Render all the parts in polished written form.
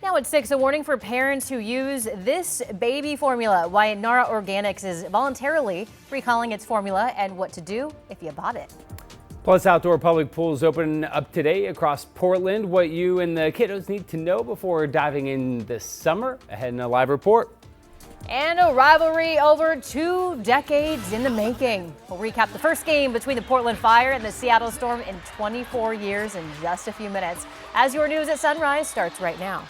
Now at 6, a warning for parents who use this baby formula, why Nara Organics is voluntarily recalling its formula, and what to do if you bought it. Plus, outdoor public pools open up today across Portland. What you and the kiddos need to know before diving in this summer. Ahead in a live report. And a rivalry over 2 decades in the making. We'll recap the first game between the Portland Fire and the Seattle Storm in 24 years in just a few minutes. As your news at sunrise starts right now.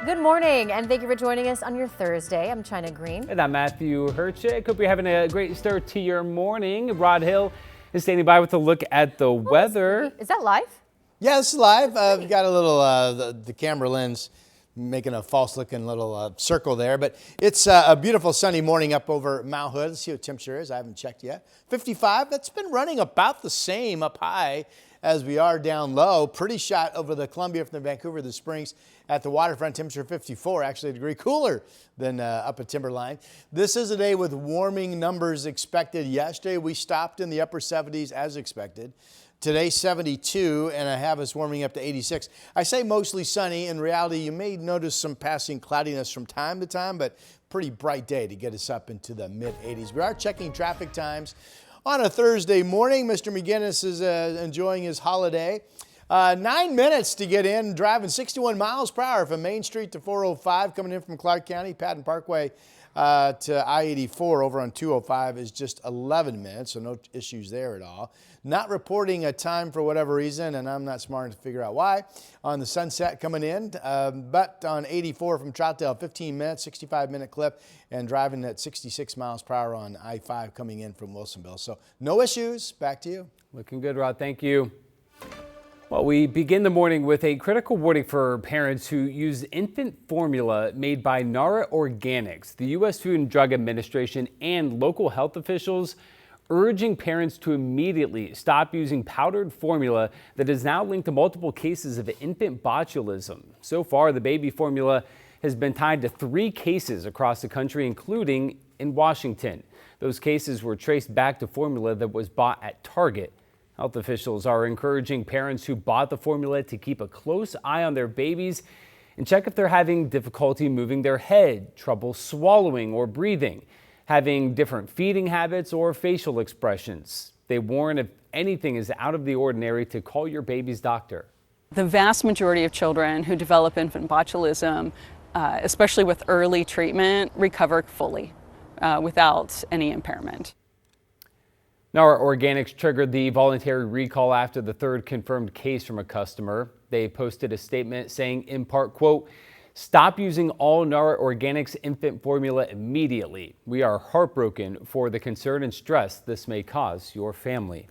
Good morning, and thank you for joining us on your Thursday. I'm China Green. And I'm Matthew Herchik. Hope you're having a great start to your morning. Rod Hill is standing by with a look at the weather. Is that live? Yeah, this is live. We've got a little, the camera lens making a false looking little circle there, but it's a beautiful sunny morning up over Mount Hood. Let's see what temperature is. I haven't checked yet. 55, that's been running about the same up high as we are down low. Pretty shot over the Columbia from the Vancouver, the Springs at the waterfront. Temperature 54, actually a degree cooler than up at Timberline. This is a day with warming numbers expected. Yesterday we stopped in the upper 70s as expected. Today 72, and I have us warming up to 86. I say mostly sunny. In reality, you may notice some passing cloudiness from time to time, but pretty bright day to get us up into the mid 80s. We are checking traffic times on a Thursday morning. Mr. McGinnis is enjoying his holiday. 9 minutes to get in, driving 61 miles per hour from Main Street to 405, coming in from Clark County. Patton Parkway to I-84 over on 205 is just 11 minutes, so no issues there at all. Not reporting a time for whatever reason, and I'm not smart to figure out why, on the Sunset coming in, but on 84 from Troutdale, 15 minutes, 65-minute clip, and driving at 66 miles per hour on I-5 coming in from Wilsonville. So no issues. Back to you. Looking good, Rod. Thank you. Well, we begin the morning with a critical warning for parents who use infant formula made by Nara Organics. The U.S. Food and Drug Administration and local health officials urging parents to immediately stop using powdered formula that is now linked to multiple cases of infant botulism. So far, the baby formula has been tied to 3 cases across the country, including in Washington. Those cases were traced back to formula that was bought at Target. Health officials are encouraging parents who bought the formula to keep a close eye on their babies and check if they're having difficulty moving their head, trouble swallowing or breathing, having different feeding habits or facial expressions. They warn if anything is out of the ordinary to call your baby's doctor. The vast majority of children who develop infant botulism, especially with early treatment, recover fully without any impairment. Nara Organics triggered the voluntary recall after the 3rd confirmed case from a customer. They posted a statement saying, in part, quote, "Stop using all Nara Organics infant formula immediately. We are heartbroken for the concern and stress this may cause your family."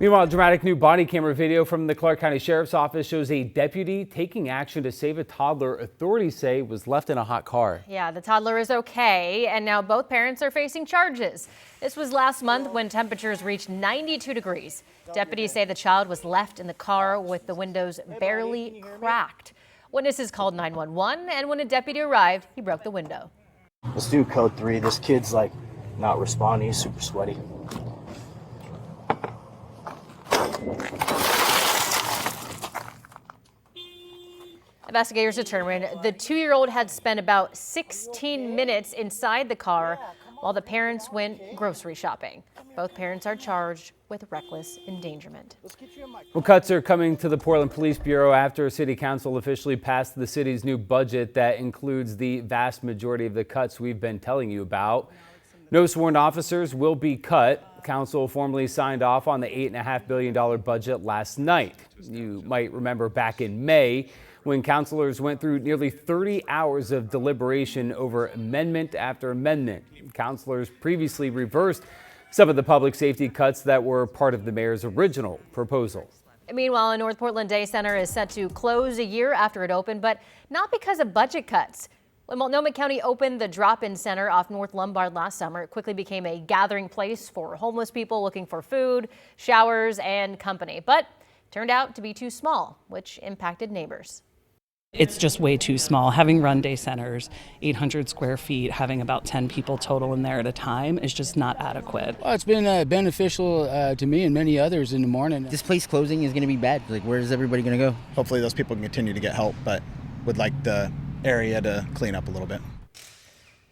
Meanwhile, dramatic new body camera video from the Clark County Sheriff's Office shows a deputy taking action to save a toddler authorities say was left in a hot car. Yeah, the toddler is okay, and now both parents are facing charges. This was last month when temperatures reached 92 degrees. Deputies say the child was left in the car with the windows barely cracked. Witnesses called 911, and when a deputy arrived, he broke the window. Let's do code 3. This kid's like not responding. He's super sweaty. Investigators determined the 2-year-old had spent about 16 minutes inside the car while the parents went grocery shopping. Both parents are charged with reckless endangerment. Well, cuts are coming to the Portland Police Bureau after City Council officially passed the city's new budget that includes the vast majority of the cuts we've been telling you about. No sworn officers will be cut. Council formally signed off on the $8.5 billion budget last night. You might remember back in May when councilors went through nearly 30 hours of deliberation over amendment after amendment. Councilors previously reversed some of the public safety cuts that were part of the mayor's original proposal. Meanwhile, a North Portland Day Center is set to close a year after it opened, but not because of budget cuts. When Multnomah County opened the drop-in center off North Lombard last summer, it quickly became a gathering place for homeless people looking for food, showers, and company. But turned out to be too small, which impacted neighbors. It's just way too small. Having run day centers, 800 square feet, having about 10 people total in there at a time is just not adequate. Well, it's been beneficial to me and many others in the morning. This place closing is going to be bad. Like, where is everybody going to go? Hopefully those people can continue to get help, but would like the area to clean up a little bit.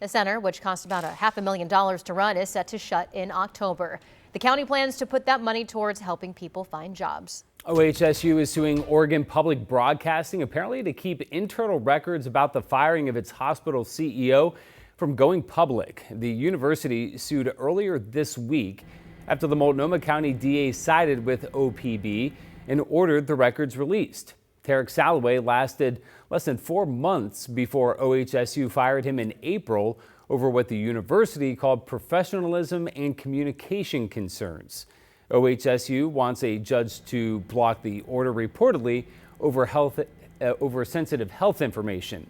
The center, which cost about $500,000 to run, is set to shut in October. The county plans to put that money towards helping people find jobs. OHSU is suing Oregon Public Broadcasting, apparently to keep internal records about the firing of its hospital CEO from going public. The university sued earlier this week after the Multnomah County DA sided with OPB and ordered the records released. Tarek Salloway lasted less than 4 months before OHSU fired him in April over what the university called professionalism and communication concerns. OHSU wants a judge to block the order reportedly over sensitive health information.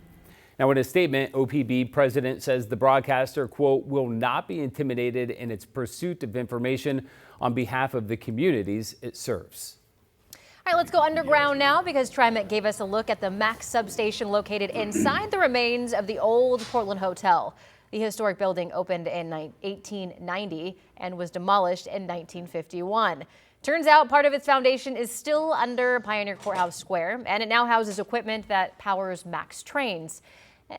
Now, in a statement, OPB president says the broadcaster, quote, will not be intimidated in its pursuit of information on behalf of the communities it serves. All right, let's go underground now because TriMet gave us a look at the Max substation located inside the remains of the old Portland Hotel. The historic building opened in 1890 and was demolished in 1951. Turns out part of its foundation is still under Pioneer Courthouse Square, and it now houses equipment that powers Max trains.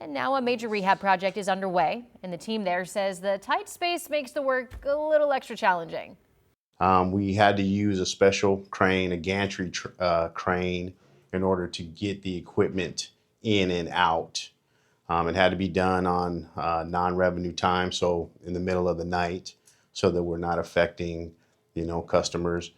And now a major rehab project is underway, and the team there says the tight space makes the work a little extra challenging. We had to use a special crane, a gantry crane, in order to get the equipment in and out. It had to be done on non-revenue time, so in the middle of the night, so that we're not affecting, customers.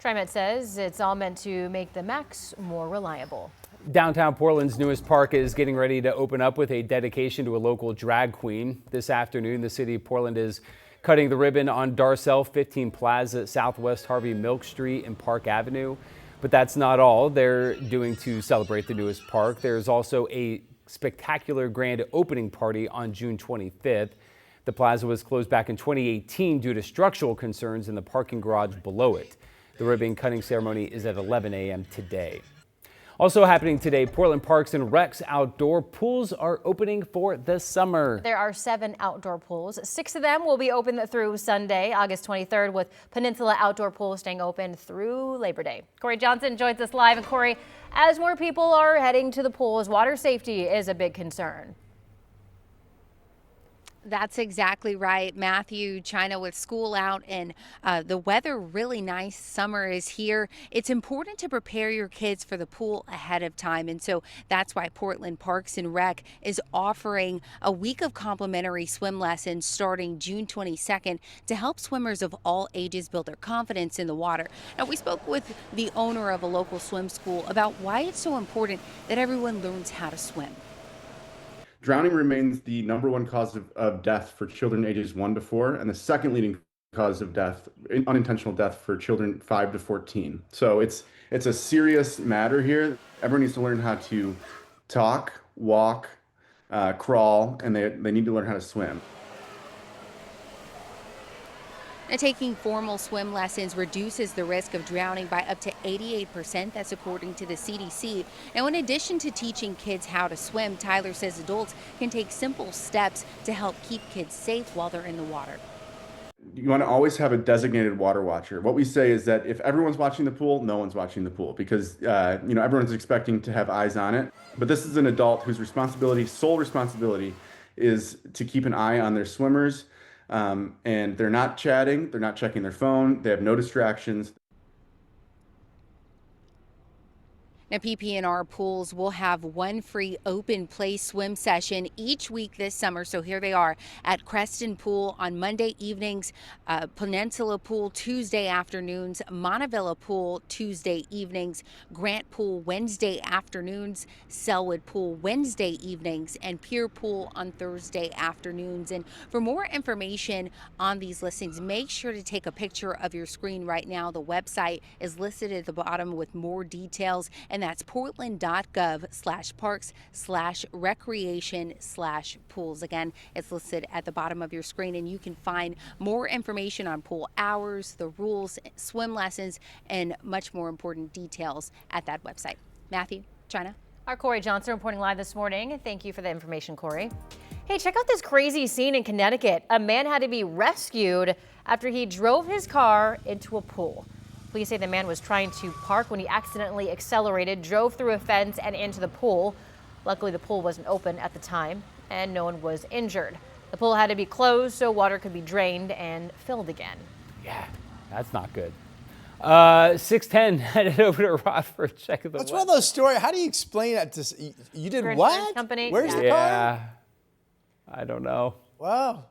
TriMet says it's all meant to make the Max more reliable. Downtown Portland's newest park is getting ready to open up with a dedication to a local drag queen. This afternoon, the city of Portland is cutting the ribbon on Darcel 15 Plaza at Southwest Harvey Milk Street and Park Avenue. But that's not all they're doing to celebrate the newest park. There's also a spectacular grand opening party on June 25th. The plaza was closed back in 2018 due to structural concerns in the parking garage below it. The ribbon cutting ceremony is at 11 a.m. today. Also happening today, Portland Parks and Rec's outdoor pools are opening for the summer. There are 7 outdoor pools. 6 of them will be open through Sunday, August 23rd, with Peninsula Outdoor Pool staying open through Labor Day. Corey Johnson joins us live. And Corey, as more people are heading to the pools, water safety is a big concern. That's exactly right, Matthew. China, with school out and the weather really nice, summer is here. It's important to prepare your kids for the pool ahead of time. And so that's why Portland Parks and Rec is offering a week of complimentary swim lessons starting June 22nd to help swimmers of all ages build their confidence in the water. Now, we spoke with the owner of a local swim school about why it's so important that everyone learns how to swim. Drowning remains the #1 cause of death for children ages 1 to 4, and the second leading cause of death, unintentional death, for children 5 to 14. So it's a serious matter here. Everyone needs to learn how to talk, walk, crawl, and they need to learn how to swim. Now, taking formal swim lessons reduces the risk of drowning by up to 88%. That's according to the CDC. Now, in addition to teaching kids how to swim, Tyler says adults can take simple steps to help keep kids safe while they're in the water. You want to always have a designated water watcher. What we say is that if everyone's watching the pool, no one's watching the pool, because everyone's expecting to have eyes on it. But this is an adult whose sole responsibility, is to keep an eye on their swimmers. And they're not chatting, they're not checking their phone, they have no distractions. Now, PP&R pools will have one free open play swim session each week this summer. So here they are at Creston Pool on Monday evenings, Peninsula Pool Tuesday afternoons, Montevilla Pool Tuesday evenings, Grant Pool Wednesday afternoons, Selwood Pool Wednesday evenings, and Pier Pool on Thursday afternoons. And for more information on these listings, make sure to take a picture of your screen right now. The website is listed at the bottom with more details. And that's portland.gov/parks/recreation/pools. Again, it's listed at the bottom of your screen, and you can find more information on pool hours, the rules, swim lessons, and much more important details at that website. Matthew? China. Our Corey Johnson reporting live this morning. Thank you for the information, Corey. Hey, check out this crazy scene in Connecticut. A man had to be rescued after he drove his car into a pool. Police say the man was trying to park when he accidentally accelerated, drove through a fence and into the pool. Luckily, the pool wasn't open at the time and no one was injured. The pool had to be closed so water could be drained and filled again. Yeah, that's not good. 6:10, headed over to Rod for a check of the What's weather. one of those stories? How do you explain that to you did Your what? insurance company? Where's the car? Yeah, I don't know. Wow.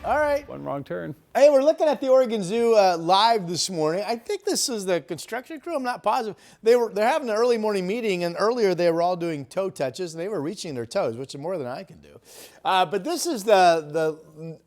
All right. One wrong turn. Hey, we're looking at the Oregon Zoo live this morning. I think this is the construction crew. I'm not positive. They're having an early morning meeting, and earlier they were all doing toe touches, and they were reaching their toes, which is more than I can do. But this is the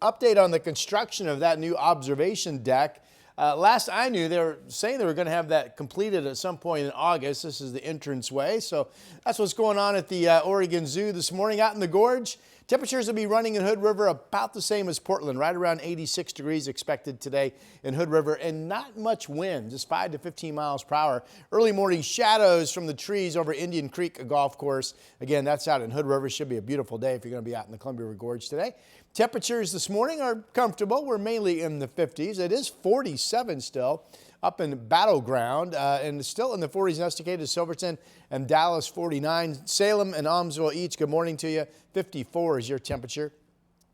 update on the construction of that new observation deck. Last I knew, they were saying they were going to have that completed at some point in August. This is the entranceway. So that's what's going on at the Oregon Zoo this morning out in the gorge. Temperatures will be running in Hood River about the same as Portland, right around 86 degrees expected today in Hood River, and not much wind, just 5 to 15 miles per hour. Early morning shadows from the trees over Indian Creek Golf Course. Again, that's out in Hood River. Should be a beautiful day if you're going to be out in the Columbia River Gorge today. Temperatures this morning are comfortable. We're mainly in the 50s. It is 47 still up in Battleground, and still in the 40s in Estacada, Silverton, and Dallas 49. Salem and Almsville each, good morning to you. 54 is your temperature.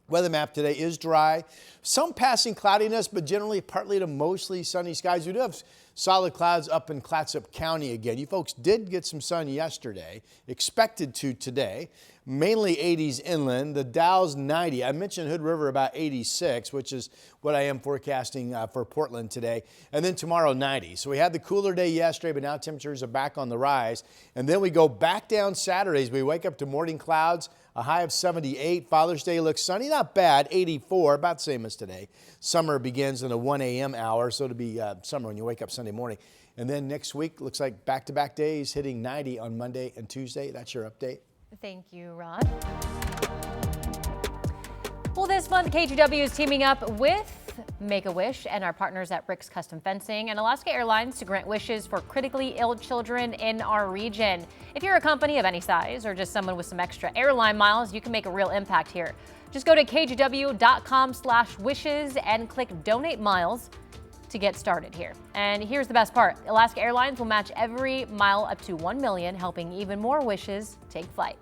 Weather map today is dry. Some passing cloudiness, but generally partly to mostly sunny skies. We do have solid clouds up in Clatsop County again. You folks did get some sun yesterday, expected to today. Mainly 80s inland. The Dow's 90. I mentioned Hood River about 86, which is what I am forecasting for Portland today. And then tomorrow 90. So we had the cooler day yesterday, but now temperatures are back on the rise. And then we go back down Saturdays. We wake up to morning clouds, a high of 78. Father's Day looks sunny, not bad, 84, about the same as today. Summer begins in the 1 a.m. hour, so it'll be summer when you wake up Sunday morning. And then next week looks like back-to-back days hitting 90 on Monday and Tuesday. That's your update. Thank you, Rod. Well, this month, KGW is teaming up with Make-A-Wish and our partners at Rick's Custom Fencing and Alaska Airlines to grant wishes for critically ill children in our region. If you're a company of any size or just someone with some extra airline miles, you can make a real impact here. Just go to kgw.com/wishes and click Donate Miles to get started here. And here's the best part. Alaska Airlines will match every mile up to $1 million, helping even more wishes take flight.